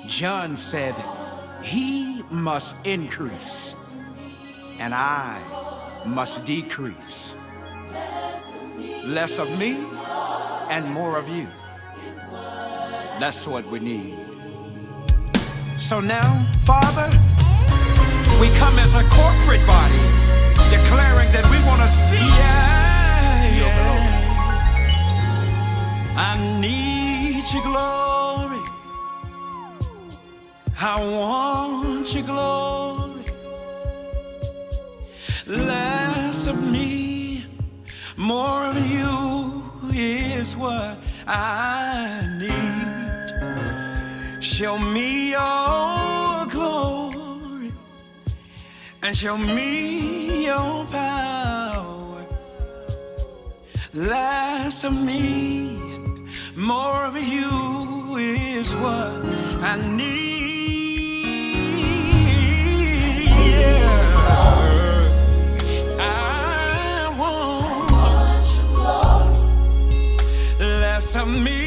John said, "He must increase, and I must decrease. Less of me and more of you." That's what we need. So now, Father, we come as a corporate body, declaring that we want to see your glory. I need your glory. I want your glory. Less of me, more of you is what I need. Show me your glory and show me your power. Less of me, more of you is what I need. I want your glory. Less of me.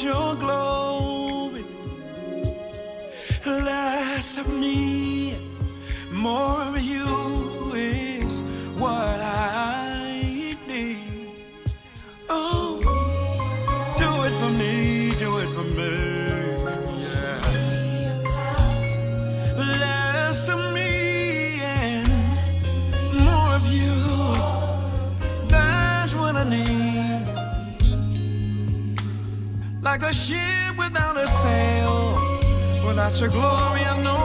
Your glory, less of me, more of you is what I need. Oh, do it for me, do it for me, yeah. Less of me and more of you, that's what I need. Like a ship without a sail, without your glory, I know